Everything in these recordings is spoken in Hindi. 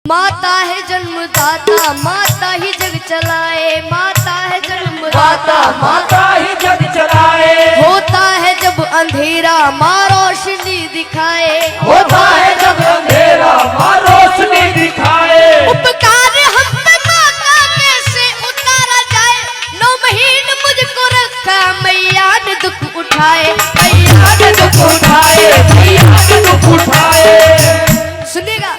माता है जन्मदाता, माता ही जग चलाए। माता है जन्मदाता, माता ही जग चलाए। होता है जब अंधेरा माँ रोशनी दिखाए। होता है जब अंधेरा माँ रोशनी दिखाए। उपकार हम पे माँ का कैसे उतारा जाए। 9 महीने मुझको रखा मैया ने दुख उठाए। मैया ने दुख उठाए, मैया ने दुख उठाए। सुनिएगा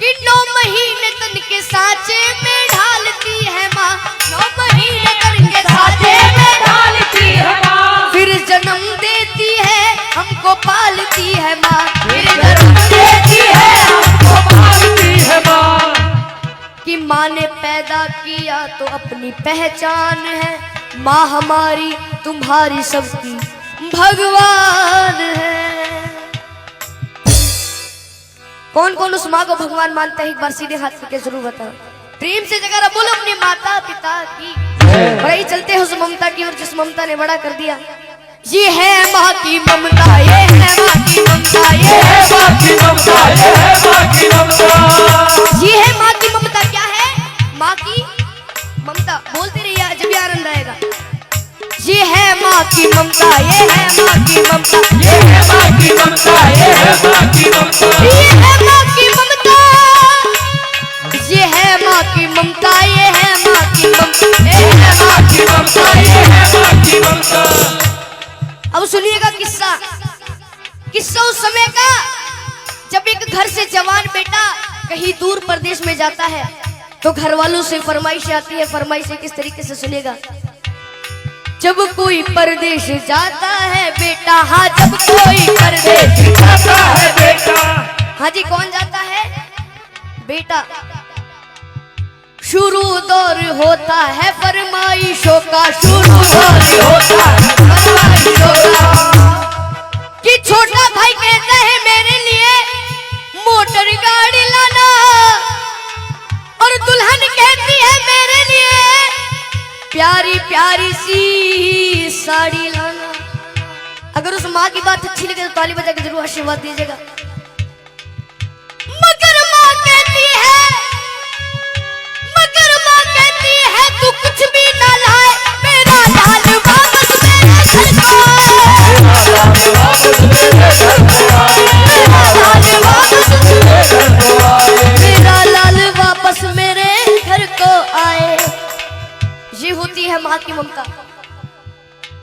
कि 9 महीने तन के सांचे में ढालती है माँ। 9 महीने तन के सांचे में डालती है माँ, फिर जन्म देती है हमको पालती है माँ। फिर जन्म देती है हमको पालती है माँ। कि माँ ने पैदा किया तो अपनी पहचान है। माँ हमारी तुम्हारी सबकी भगवान है। कौन कौन उस माँ को भगवान मानता है एक बार सीधे हाथ करके जरूर बताओ। प्रेम से जगह बोलो अपने माता पिता की। बड़ा ही चलते हैं उस ममता की और जिस ममता ने बड़ा कर दिया। ये है माँ की ममता, ये है माँ की ममता, ये है माँ की ममता, ये है माँ की ममता। ये है माँ की ममता। क्या है माँ की ममता? बोलते रहिए जब भी आनंद आएगा। ये है माँ की ममता, ये है माँ की ममता, ये है माँ की ममता, ये है माँ की ममता। ये है माँ की ममता, ये है माँ की ममता, ये है माँ की ममता, ये है माँ की ममता, ये है माँ की ममता। अब सुनिएगा किस्सा। किस्सा उस समय का जब एक घर से जवान बेटा कहीं दूर प्रदेश में जाता है तो घर वालों से फरमाइश आती है। फरमाइश किस तरीके से सुनिएगा। जब कोई परदेश जाता है बेटा, हाँ जब कोई परदेश जाता है बेटा, हाँ जी कौन जाता है बेटा। शुरू दौर होता है फरमाइशों का, शुरू दौर होता है फरमाइशों का। कि छोटा भाई कहता है मेरे लिए मोटर गाड़ी लाना और दुल्हन कहती है मेरे लिए प्यारी प्यारी सी साड़ी लाना। अगर उस माँ की बात अच्छी लगे तो ताली बजा के जरूर आशीर्वाद दीजिएगा। मगर माँ कहती है, मगर माँ कहती है तू कुछ भी ना लाए, मेरा लाल वापस मेरे घर को आए। मेरा लाल वापस मेरे घर को आए। मेरा लाल वापस मेरे घर को आए। ये होती है माँ की ममता।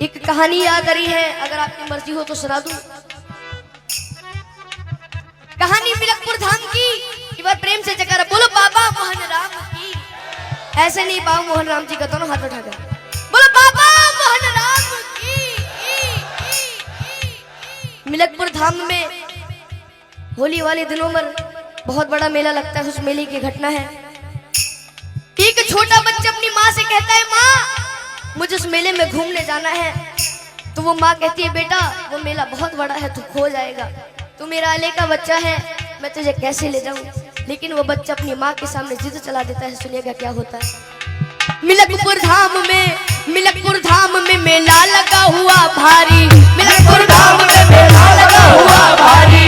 एक कहानी याद आ रही है, अगर आपकी मर्जी हो तो सुना दूं। कहानी मिलकपुर धाम की। एक बार प्रेम से जगह बोलो बाबा मोहन राम की। ऐसे नहीं, बाबा मोहन राम जी का दोनों हाथ उठाकर बोलो बाबा मोहन राम की। मिलकपुर धाम में होली वाले दिनों में बहुत बड़ा मेला लगता है। उस मेले की घटना है। एक छोटा बच्चा अपनी माँ से कहता है माँ मुझे उस मेले में घूमने जाना है। तो वो माँ कहती है बेटा वो मेला बहुत बड़ा है, तू खो जाएगा, तू मेरा अले का बच्चा है, मैं तुझे कैसे ले जाऊं। लेकिन वो बच्चा अपनी माँ के सामने जिद चला देता है। सुनिएगा क्या होता है। मिलकपुर धाम में मेला लगा हुआ भारी। मिलकपुर धाम में मेला लगा हुआ भारी।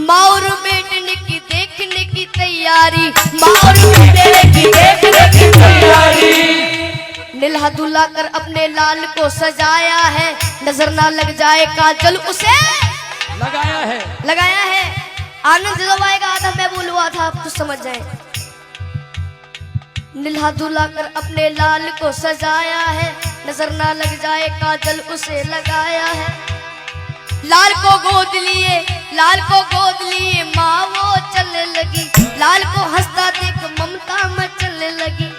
माँ और बेटने की देखने की तैयारी, माँ और बेटने की देखने की तैयारी। निल्हा दुल्हा कर अपने लाल को सजाया है, नजर ना लग जाए काजल उसे लगाया है। आनंद जब आएगा आधा मैं बोलूँ था, आप तो समझ जाए। निल्हा दुल्हा कर अपने लाल को सजाया है, नजर ना लग जाए काजल उसे लगाया है। लाल को गोद लिए माँ वो चलने लगी। लाल को हंसता देख ममता मचलने लगी।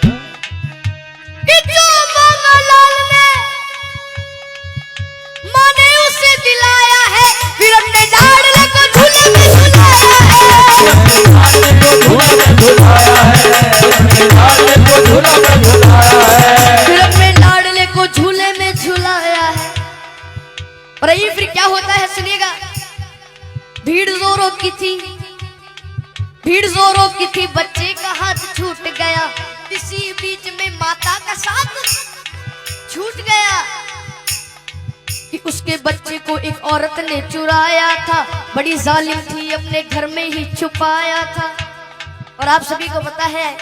कि जो मांगा लाल ने माँ ने उसे दिलाया है, फिर अपने लाडले को झूले में झुलाया है। फिर अपने लाडले को झूले में झुलाया है। और ये फिर क्या होता है सुनिएगा। भीड़ जोरों की थी, बच्चे का हाथ छूट गया। इसी बीच में माता का साथ छूट गया। कि कि उसके बच्चे को एक औरत ने चुराया था, बड़ी जालिम थी, अपने घर में ही छुपाया था। और आप सभी को पता है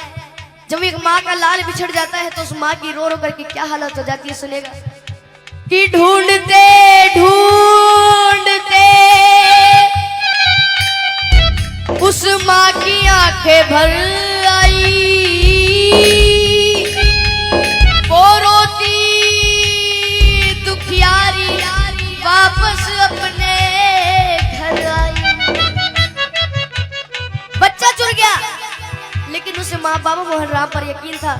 जब एक माँ का लाल बिछड़ जाता है तो उस माँ की रो रो करके क्या हालत हो जाती है, सुनेगा कि ढूंढते ढूंढते उस माँ की आंखें भर आई, वो रोती दुखियारी वापस अपने घर आई। बच्चा चुर गया, लेकिन उसे माँ बाबा मोहन राम पर यकीन था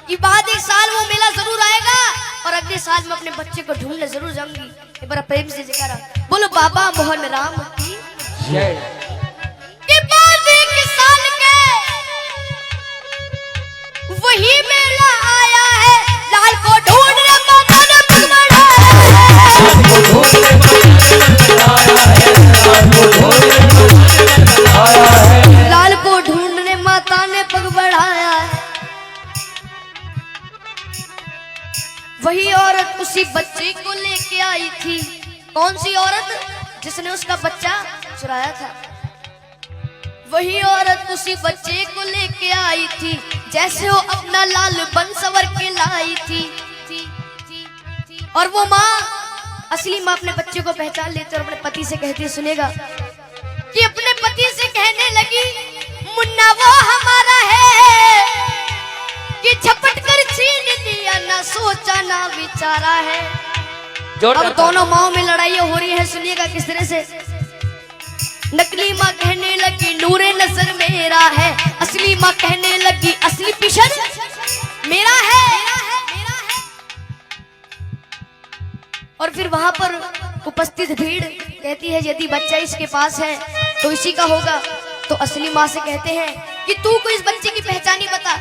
कि बाद एक साल वो मेला जरूर आएगा और अगले साल मैं अपने बच्चे को ढूंढने जरूर जाऊंगी। एक बार प्रेम से जयकारा बोलो बाबा मोहन राम की जय। कि बाद एक साल के वही मेला आया है, लाल को ढूंढने माता ने पग बढ़ाया है, लाल को ढूंढने माता ने पग बढ़ाया है। वही औरत उसी बच्चे को लेके आई थी। कौन सी औरत? जिसने उसका बच्चा चुराया था। वही औरत उसी बच्चे को लेके आई थी, जैसे वो अपना लाल बन सवर के लाई थी। और वो माँ, असली माँ, अपने बच्चे को पहचान लेती और अपने पति से कहती, सुनेगा कि अपने पति से कहने लगी, मुन्ना वो हमारा है कि झपट कर छीन लिया, ना सोचा ना विचारा है। अब दोनों माओ में लड़ाई हो रही है, सुनिएगा किस तरह से। नकली माँ कहने लगी नूरे नजर मेरा है, असली माँ कहने लगी असली पिशन मेरा है। और फिर वहां पर उपस्थित भीड़ कहती है यदि बच्चा इसके पास है तो इसी का होगा। तो असली माँ से कहते हैं कि तू को इस बच्चे की पहचानी बता।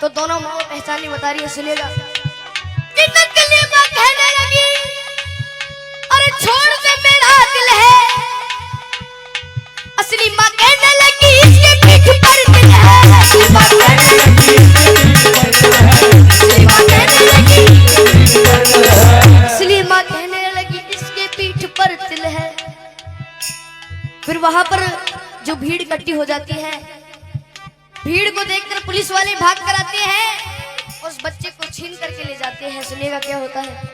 तो दोनों माँ पहचानी बता रही है, सुनेगा कि नकली माँ कहने लगी अरे छोड़ दे मेरा दिल है, असली माँ कहने लगी इसके पीठ पर दिल है, असली माँ कहने लगी इसके पीठ पर दिल है। फिर वहां पर जो भीड़ इकट्ठी हो जाती है, भीड़ को देखकर पुलिस वाले भाग कर आते हैं, उस बच्चे को छीन करके ले जाते हैं। सुनिएगा क्या होता है।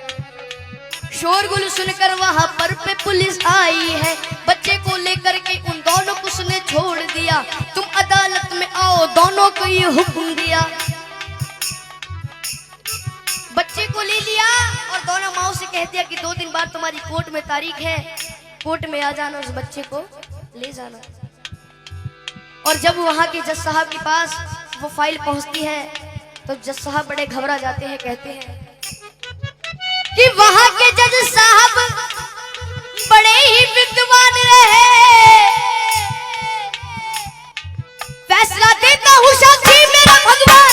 शोरगुल सुनकर वहां पर पे पुलिस आई है, बच्चे को लेकर के उन दोनों को उसने छोड़ दिया। तुम अदालत में आओ, दोनों को ये हुक्म दिया। बच्चे को ले लिया और दोनों माओ से कह दिया कि 2 दिन बाद तुम्हारी कोर्ट में तारीख है, कोर्ट में आ जाना, उस बच्चे को ले जाना। और जब वहां के जज साहब के पास वो फाइल पहुंचती है तो जज साहब बड़े घबरा जाते हैं, कहते हैं कि वहां के जज साहब बड़े ही विद्वान रहे, फैसला देता हूँ साक्षी मेरा भगवान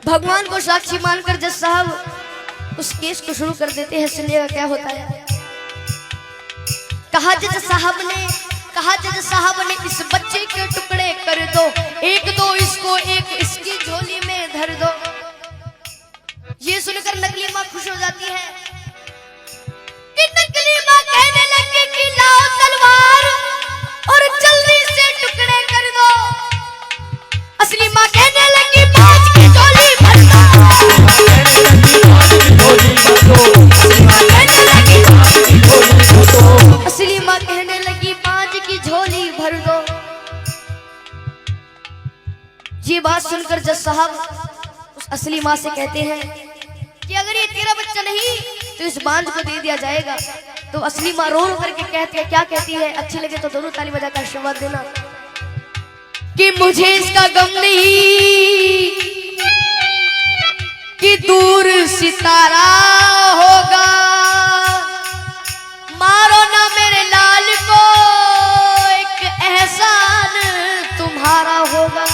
भगवान को साक्षी मानकर जज साहब उस केस को शुरू कर देते हैं। सुनिएगा क्या होता है। कहा जज साहब ने इस बच्चे के टुकड़े कर दो, एक दो इसको, एक इसकी झोली में धर दो। ये सुनकर नकली माँ खुश हो जाती है कि नकली माँ कहने लगी कि लाओ तलवार और जल्दी से टुकड़े कर दो। असली माँ कहने लगी बाज की झोली भर दो। असली माँ कहने लगी बाज की झोली भर दो। ये बात सुनकर जज साहब उस असली माँ से कहते हैं कि अगर ये तेरा बच्चा नहीं तो इस बांझ को दे दिया जाएगा। तो असली माँ रो रो करके कहती है, क्या कहती है, अच्छी लगे तो दोनों ताली बजाकर आशीर्वाद देना कि मुझे इसका गम नहीं कि दूर सितारा होगा, मारो ना मेरे लाल को, एक एहसान तुम्हारा होगा।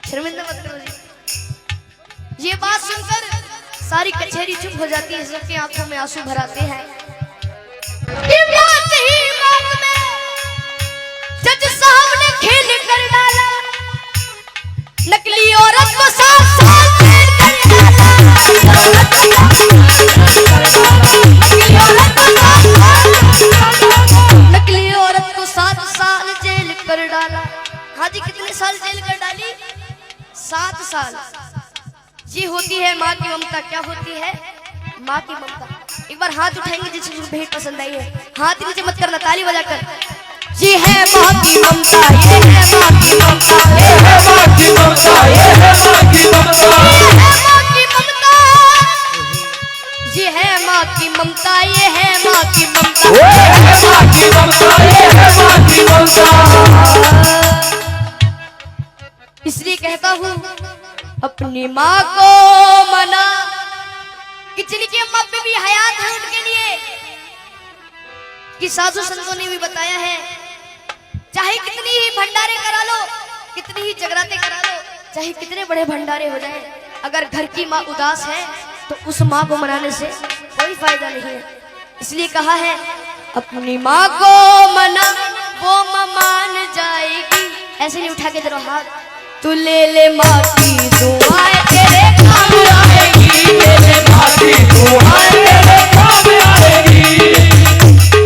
शर्मिंदा मत करो जी। ये बात सुनकर सारी कचहरी चुप हो जाती है, सबकी आंखों में आंसू भर आते हैं। जज साहब ने नकली औरत को 7 साल जेल कर डाला। नकली औरत को 7 साल जेल कर डाला। हाँ जी, कितने साल जेल कर डाली? 7 साल। ये होती है माँ की ममता। क्या होती है? माँ की ममता। एक बार हाथ उठाएंगे जिसको भेंट पसंद आई है, हाथ नीचे मत करना, ताली बजाकर। ये है माँ की ममता, ये है माँ की ममता, ये है माँ की ममता, ये है माँ की ममता, ये है माँ की ममता, ये है माँ की ममता, ये है माँ की ममता, ये है माँ की ममता। इसलिए कहता हूँ अपनी माँ को मना कि जिनकी अम्मा पे भी हयात है उनके लिए, कि साधु संतों ने भी बताया है, चाहे कितनी ही भंडारे करा लो, कितनी ही जगराते करा लो, चाहे कितने बड़े भंडारे हो जाए, अगर घर की माँ उदास है तो उस माँ को मनाने से कोई फायदा नहीं है। इसलिए कहा है अपनी माँ को मना, वो माँ मान जाएगी। ऐसे नहीं उठा के तेरा हाथ, तू ले माँ की दुआएं तेरे काम आएगी, ले माँ की दुआएं तेरे काम आएगी।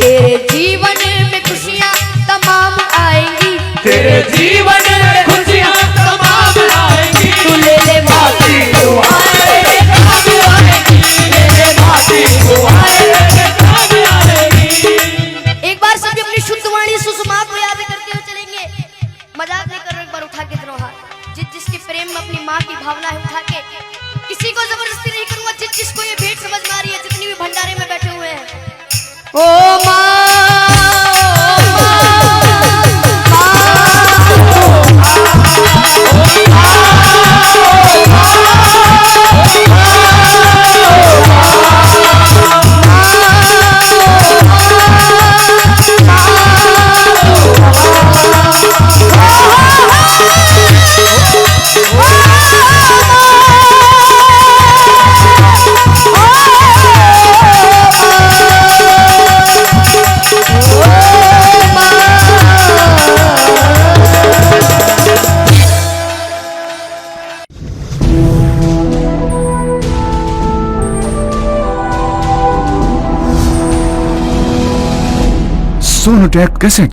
तेरे जीवन में खुशियाँ तमाम आएंगी, तेरे जीवन में खुशियाँ तमाम आएंगी। तू ले माँ की दुआएं तेरे काम आएगी, ले माँ की दुआएं तेरे काम आएगी। एक बार सभी अपनी शुद्ध वाणी सुषमा को याद करते हुए चलेंगे। मजाक नहीं कर रहे, एक बार उठा के तेरा हाथ। जिसके प्रेम में अपनी माँ की भावना है उठा के, किसी को जबरदस्ती नहीं करूंगा। जिसको ये भेंट समझ में आ रही है, जितनी भी भंडारे में बैठे हुए हैं, ओ माँ, सोनोटेक कैसेट।